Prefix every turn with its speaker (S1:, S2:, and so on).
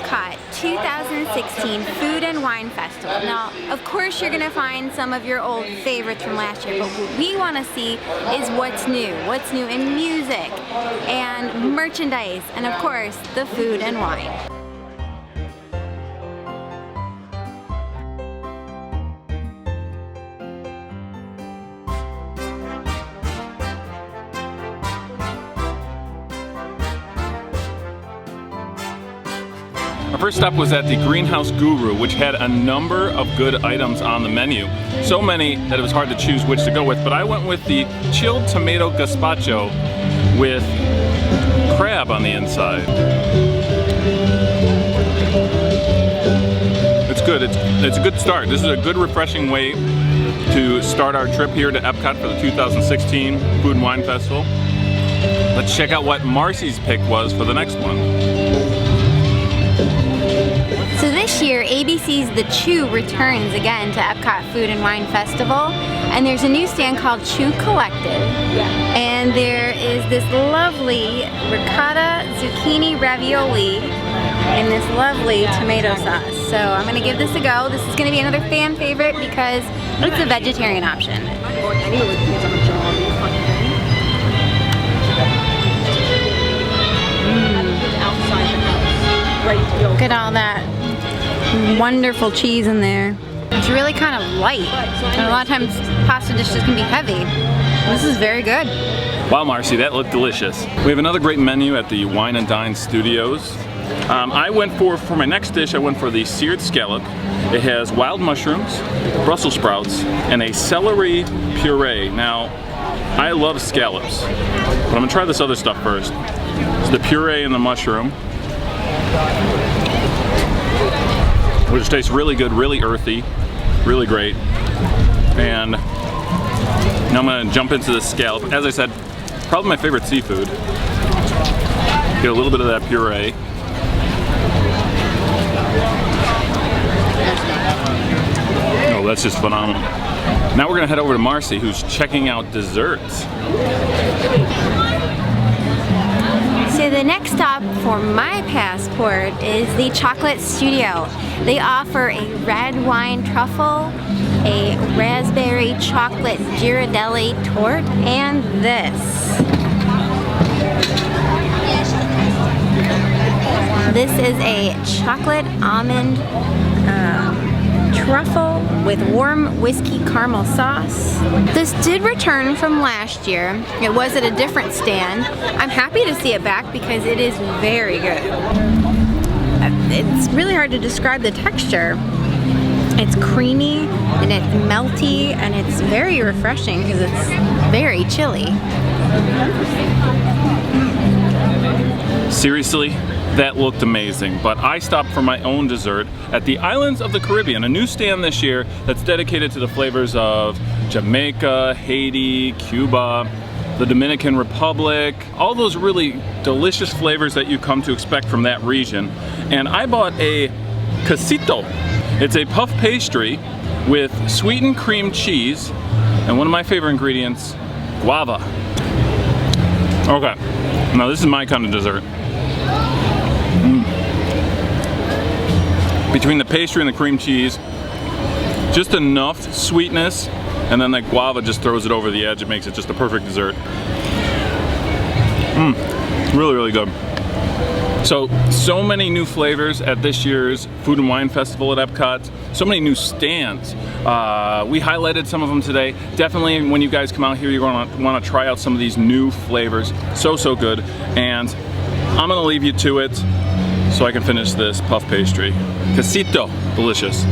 S1: Epcot 2016 Food and Wine Festival. Now, of course you're gonna find some of your old favorites from last year, but what we wanna see is what's new in music and merchandise, and of course, the food and wine.
S2: Our first stop was at the Greenhouse Guru, which had a number of good items on the menu. So many that it was hard to choose which to go with, but I went with the chilled tomato gazpacho with crab on the inside. It's good. It's a good start. This is a good, refreshing way to start our trip here to Epcot for the 2016 Food and Wine Festival. Let's check out what Marcy's pick was for the next one.
S1: So this year, ABC's The Chew returns again to Epcot Food and Wine Festival, and there's a new stand called Chuco Active, and there is this lovely ricotta zucchini ravioli in this lovely tomato sauce. So I'm gonna give this a go. This is gonna be another fan favorite because it's a vegetarian option. Look at all that wonderful cheese in there. It's really kind of light, and a lot of times pasta dishes can be heavy. This is very good.
S2: Wow, Marcy, that looked delicious. We have another great menu at the Wine and Dine Studios. I went for my next dish, I went for the seared scallop. It has wild mushrooms, Brussels sprouts, and a celery puree. Now, I love scallops, but I'm gonna try this other stuff first. It's the puree and the mushroom, which tastes really good, really earthy, really great. And now I'm gonna jump into the scallop. As I said, probably my favorite seafood. Get a little bit of that puree. Oh, that's just phenomenal. Now we're gonna head over to Marcy, who's checking out desserts.
S1: So the next stop for my passport is the Chocolate Studio. They offer a red wine truffle, a raspberry chocolate Ghirardelli torte, and this. This is a chocolate almond truffle with warm whiskey caramel sauce. This did return from last year. It was at a different stand. I'm happy to see it back because it is very good. It's really hard to describe the texture. It's creamy and it's melty and it's very refreshing because it's very chilly.
S2: Seriously, that looked amazing, but I stopped for my own dessert at the Islands of the Caribbean, a new stand this year that's dedicated to the flavors of Jamaica, Haiti, Cuba, the Dominican Republic, all those really delicious flavors that you come to expect from that region. And I bought a Quesito. It's a puff pastry with sweetened cream cheese and one of my favorite ingredients, guava. Okay, now this is my kind of dessert. Between the pastry and the cream cheese, just enough sweetness, and then that guava just throws it over the edge. It makes it just a perfect dessert. Really, really good. So many new flavors at this year's Food and Wine Festival at Epcot. So many new stands. We highlighted some of them today. Definitely when you guys come out here, you're gonna wanna try out some of these new flavors. So good. And I'm gonna leave you to it so I can finish this puff pastry. Quesito, delicious.